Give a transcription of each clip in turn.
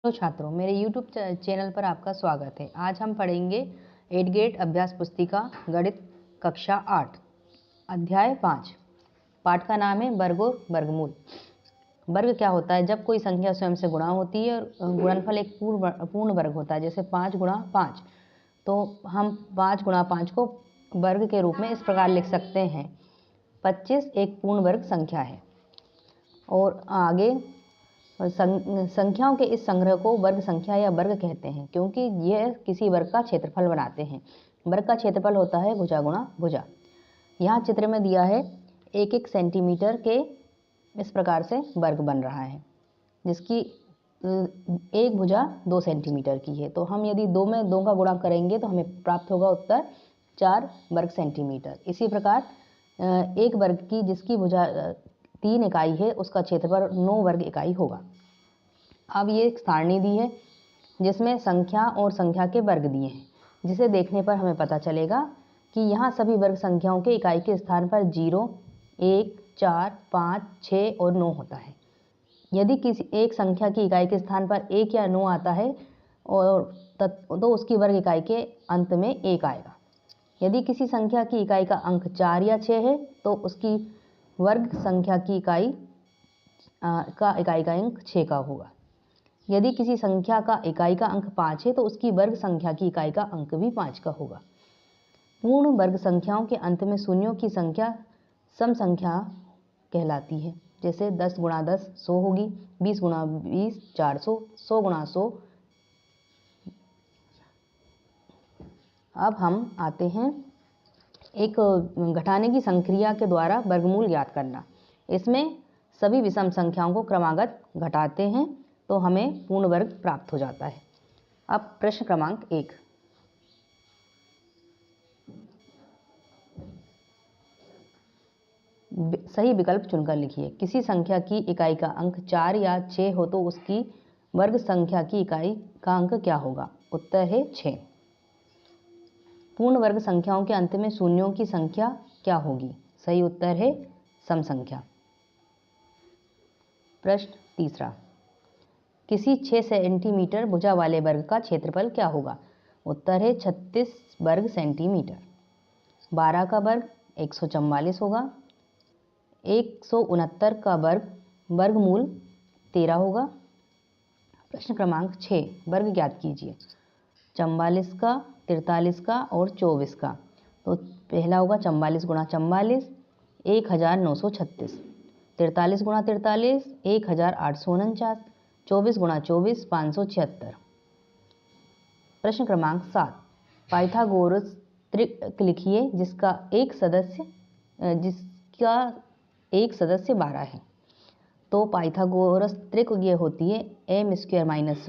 तो छात्रों, मेरे YouTube चैनल पर आपका स्वागत है। आज हम पढ़ेंगे 8th ग्रेड अभ्यास पुस्तिका गणित कक्षा 8 अध्याय 5। पाठ का नाम है वर्ग और वर्गमूल। वर्ग क्या होता है? जब कोई संख्या स्वयं से गुणा होती है और गुणनफल एक पूर्ण वर्ग होता है। जैसे 5 गुणा 5, तो हम 5 गुणा 5 को वर्ग के रूप में इस प्रकार लिख सकते हैं। 25 एक पूर्ण वर्ग संख्या है। और आगे संख्याओं के इस संग्रह को वर्ग संख्या या वर्ग कहते हैं, क्योंकि यह किसी वर्ग का क्षेत्रफल बनाते हैं। वर्ग का क्षेत्रफल होता है भुजा गुणा भुजा। यहाँ चित्र में दिया है 1-1 सेंटीमीटर के इस प्रकार से वर्ग बन रहा है, जिसकी एक भुजा 2 सेंटीमीटर की है। तो हम यदि 2 में 2 का गुणा करेंगे तो हमें प्राप्त होगा उत्तर 4 वर्ग सेंटीमीटर। इसी प्रकार एक वर्ग की जिसकी भुजा 3 इकाई है, उसका क्षेत्रफल 9 वर्ग इकाई होगा। अब ये एक सारणी दी है जिसमें संख्या और संख्या के वर्ग दिए हैं, जिसे देखने पर हमें पता चलेगा कि यहाँ सभी वर्ग संख्याओं के इकाई के स्थान पर 0, 1, 4, 5, 6 और 9 होता है। यदि किसी एक संख्या की इकाई के स्थान पर 1 या 9 आता है तो उसकी वर्ग इकाई के अंत में 1 आएगा। यदि किसी संख्या की इकाई का अंक 4 या 6 है तो उसकी वर्ग संख्या की इकाई का अंक 6 का होगा। यदि किसी संख्या का इकाई का अंक 5 है तो उसकी वर्ग संख्या की इकाई का अंक भी 5 का होगा। पूर्ण वर्ग संख्याओं के अंत में शून्यों की संख्या सम संख्या कहलाती है। जैसे 10 गुणा 10 100 होगी, 20 गुणा 20 400, 100 गुणा 100। अब हम आते हैं एक घटाने की संक्रिया के द्वारा वर्गमूल ज्ञात करना। इसमें सभी विषम संख्याओं को क्रमागत घटाते हैं तो हमें पूर्ण वर्ग प्राप्त हो जाता है। अब प्रश्न क्रमांक 1। सही विकल्प चुनकर लिखिए। किसी संख्या की इकाई का अंक 4 या 6 हो तो उसकी वर्ग संख्या की इकाई का अंक क्या होगा? उत्तर है 6। पूर्ण वर्ग संख्याओं के अंत में शून्यों की संख्या क्या होगी? सही उत्तर है सम संख्या। प्रश्न 3। किसी 6 सेंटीमीटर भुजा वाले वर्ग का क्षेत्रफल क्या होगा? उत्तर है 36 वर्ग सेंटीमीटर। 12 का वर्ग 144 होगा। 169 का वर्गमूल 13 होगा। प्रश्न क्रमांक 6। वर्ग ज्ञात कीजिए। 44 का, 43 का और 24 का। तो पहला होगा 44 गुणा 44 1936, 43 गुणा 43 1849, 24 गुणा 24 576। प्रश्न क्रमांक 7। पाइथागोरस त्रिक लिखिए जिसका एक सदस्य 12 है। तो पाइथागोरस त्रिक ये होती है m² -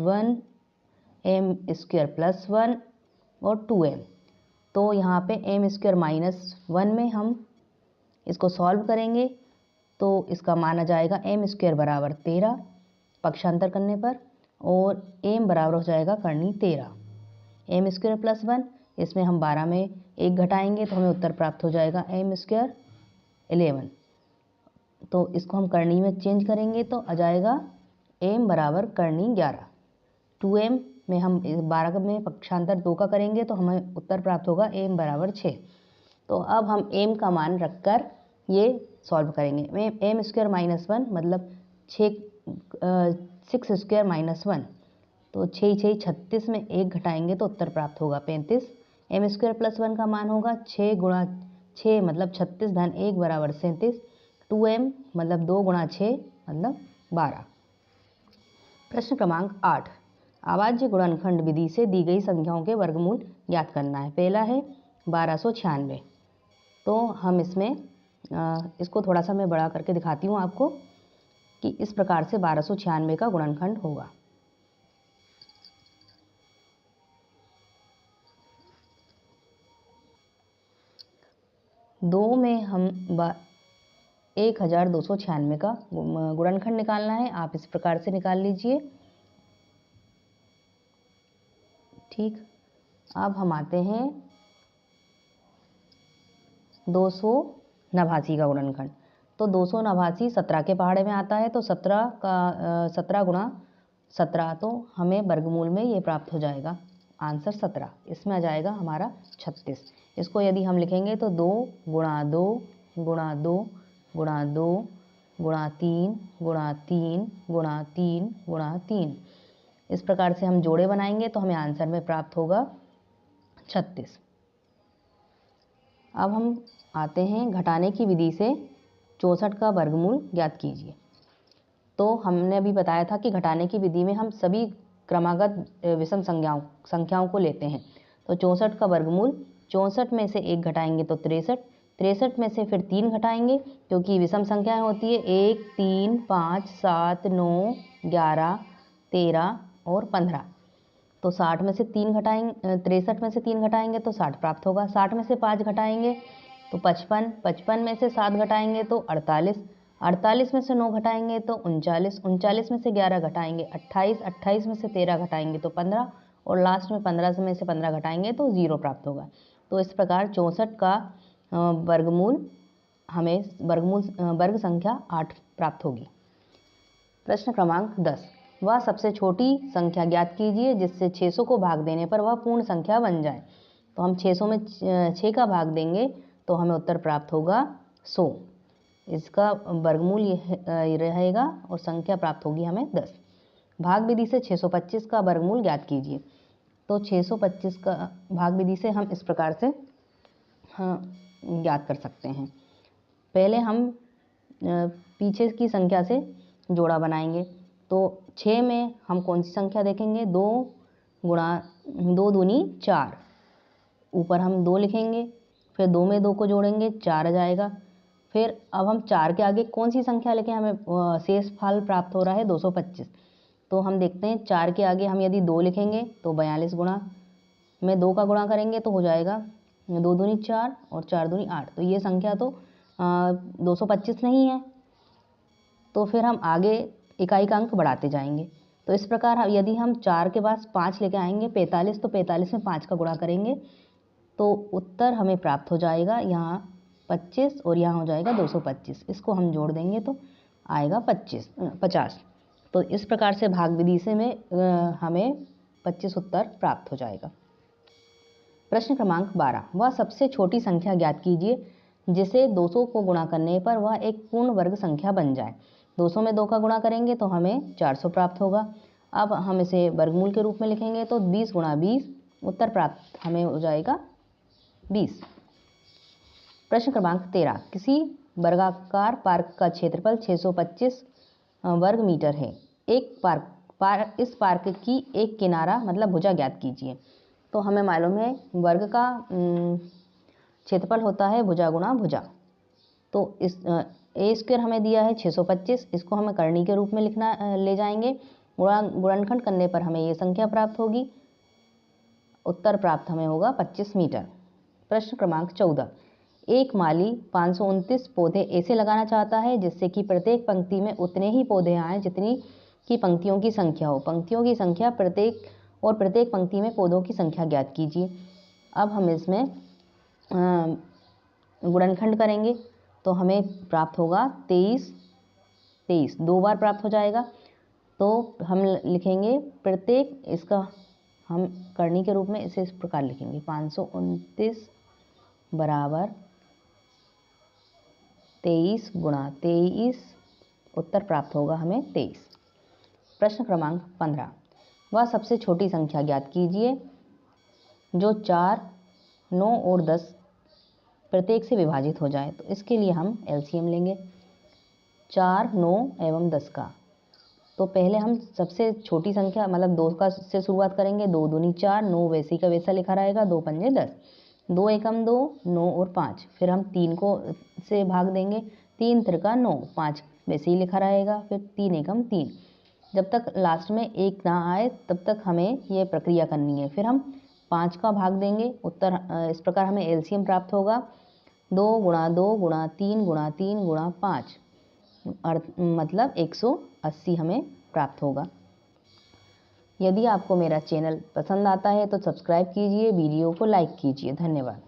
1, m² + 1 और 2m। तो यहाँ पे m² - 1 में हम इसको सॉल्व करेंगे तो इसका मान आ जाएगा m² बराबर 13 पक्षांतर करने पर, और m बराबर हो जाएगा करनी 13। m² + 1, इसमें हम 12 में 1 घटाएंगे तो हमें उत्तर प्राप्त हो जाएगा m² 11। तो इसको हम करनी में चेंज करेंगे तो आ जाएगा m बराबर करनी 11। 2m में हम 12 में पक्षांतर 2 का करेंगे तो हमें उत्तर प्राप्त होगा m बराबर 6। तो अब हम m का मान रखकर ये सॉल्व करेंगे। m² - 1 मतलब 6² - 1, तो 6 6 36 में 1 घटाएंगे तो उत्तर प्राप्त होगा 35। m² + 1 का मान होगा 6 गुणा 6 मतलब 36 धन 1 बराबर 37। 2m मतलब 2 गुणा 6 मतलब 12। प्रश्न क्रमांक 8। अभाज्य गुणनखंड विधि से दी गई संख्याओं के वर्गमूल ज्ञात करना है। पहला है 1296। तो हम इसमें इसको थोड़ा सा मैं बड़ा करके दिखाती हूँ आपको कि इस प्रकार से 1296 का गुणनखंड होगा। दो में हम 1296 का गुणनखंड निकालना है। आप इस प्रकार से निकाल लीजिए। ठीक, अब हम आते हैं 289 का गुणनखंड। तो 289 17 के पहाड़े में आता है, तो 17 गुणा 17, तो हमें वर्गमूल में ये प्राप्त हो जाएगा आंसर 17। इसमें आ जाएगा हमारा 36। इसको यदि हम लिखेंगे तो 2 गुणा 2 गुणा 2 गुणा 2 गुणा 3 गुणा 3 गुणा 3 गुणा 3, इस प्रकार से हम जोड़े बनाएंगे तो हमें आंसर में प्राप्त होगा 36। अब हम आते हैं घटाने की विधि से 64 का वर्गमूल ज्ञात कीजिए। तो हमने अभी बताया था कि घटाने की विधि में हम सभी क्रमागत विषम संख्याओं को लेते हैं। तो 64 का वर्गमूल, 64 में से 1 घटाएंगे तो 63, 63 में से फिर 3 घटाएंगे क्योंकि विषम संख्याएं होती है 1, 3, 5, 7, 9, 11, 13 और 15। तो 60 में से 3 घटाएंगे, 63 में से 3 घटाएंगे तो 60 प्राप्त होगा। 60 में से 5 घटाएंगे तो 55, 55 में से 7 घटाएंगे तो 48, 48 में से 9 घटाएंगे तो 39, 39 में से 11 घटाएंगे 28, 28 में से 13 घटाएंगे तो 15 और लास्ट में 15 में से 15 घटाएंगे तो 0 प्राप्त होगा। तो इस प्रकार 64 का वर्गमूल हमें वर्ग संख्या 8 प्राप्त होगी। प्रश्न क्रमांक 10, वह सबसे छोटी संख्या ज्ञात कीजिए जिससे 600 को भाग देने पर वह पूर्ण संख्या बन जाए। तो हम 600 में 6 का भाग देंगे तो हमें उत्तर प्राप्त होगा 100। इसका वर्गमूल ये रहेगा और संख्या प्राप्त होगी हमें 10। भाग विधि से 625 का वर्गमूल ज्ञात कीजिए। तो 625 का भाग विधि से हम इस प्रकार से ज्ञात कर सकते हैं। पहले हम पीछे की संख्या से जोड़ा बनाएंगे। तो 6 में हम कौन सी संख्या देखेंगे, 2 गुणा 2 दूनी 4, ऊपर हम 2 लिखेंगे, फिर 2 में 2 को जोड़ेंगे 4 आ जाएगा। फिर अब हम 4 के आगे कौन सी संख्या लेके हमें शेष फल प्राप्त हो रहा है 225। तो हम देखते हैं 4 के आगे हम यदि 2 लिखेंगे तो 42 गुणा में 2 का गुणा करेंगे तो हो जाएगा 2 दूनी 4 और 4 दूनी 8। तो ये संख्या तो 225 नहीं है। तो फिर हम आगे इकाई का अंक बढ़ाते जाएंगे। तो इस प्रकार यदि हम 4 के पास 5 लेके आएंगे 45, तो 45 में 5 का गुणा करेंगे तो उत्तर हमें प्राप्त हो जाएगा यहाँ 25 और यहाँ हो जाएगा 225। इसको हम जोड़ देंगे तो आएगा 50। तो इस प्रकार से भाग विधि से में हमें 25 उत्तर प्राप्त हो जाएगा। प्रश्न क्रमांक 12, वह सबसे छोटी संख्या ज्ञात कीजिए जिसे 200 को गुणा करने पर वह एक पूर्ण वर्ग संख्या बन जाए। 200 में 2 का गुणा करेंगे तो हमें 400 प्राप्त होगा। अब हम इसे वर्गमूल के रूप में लिखेंगे तो 20 गुणा 20, उत्तर प्राप्त हमें हो जाएगा 20। प्रश्न क्रमांक 13, किसी वर्गाकार पार्क का क्षेत्रफल 625 वर्ग मीटर है। एक इस पार्क की एक किनारा मतलब भुजा ज्ञात कीजिए। तो हमें मालूम है वर्ग का क्षेत्रफल होता है भुजा गुणा भुजा। तो इस ए स्क्वायर हमें दिया है 625, इसको हमें करनी के रूप में ले जाएंगे। गुणनखंड करने पर हमें ये संख्या प्राप्त होगी। उत्तर प्राप्त हमें होगा 25 मीटर। प्रश्न क्रमांक 14, एक माली 529 पौधे ऐसे लगाना चाहता है जिससे कि प्रत्येक पंक्ति में उतने ही पौधे आए जितनी की पंक्तियों की संख्या हो। पंक्तियों की संख्या प्रत्येक पंक्ति में पौधों की संख्या ज्ञात कीजिए। अब हम इसमें गुणनखंड करेंगे तो हमें प्राप्त होगा 23 2 बार प्राप्त हो जाएगा। तो हम लिखेंगे प्रत्येक, इसका हम करनी के रूप में इसे इस प्रकार लिखेंगे 529 बराबर 23 गुणा 23, उत्तर प्राप्त होगा हमें 23। प्रश्न क्रमांक 15, वह सबसे छोटी संख्या ज्ञात कीजिए जो 4, 9 और 10 प्रत्येक से विभाजित हो जाए। तो इसके लिए हम एलसीएम लेंगे 4, 9 एवं 10 का। तो पहले हम सबसे छोटी संख्या मतलब 2 का से शुरुआत करेंगे। 2 दूनी 4, 9 वैसे का वैसा लिखा रहेगा, 2 पंजे 10, 2 एकम 2, 9 और 5। फिर हम 3 को से भाग देंगे, 3 त्रिका 9, 5 वैसे ही लिखा रहेगा। फिर 3 एकम 3, जब तक लास्ट में 1 ना आए तब तक हमें ये प्रक्रिया करनी है। फिर हम 5 का भाग देंगे। उत्तर इस प्रकार हमें एलसीएम प्राप्त होगा 2 गुणा 2 गुणा 3 गुणा 3 गुणा 5, मतलब 180 हमें प्राप्त होगा। यदि आपको मेरा चैनल पसंद आता है तो सब्सक्राइब कीजिए, वीडियो को लाइक कीजिए। धन्यवाद।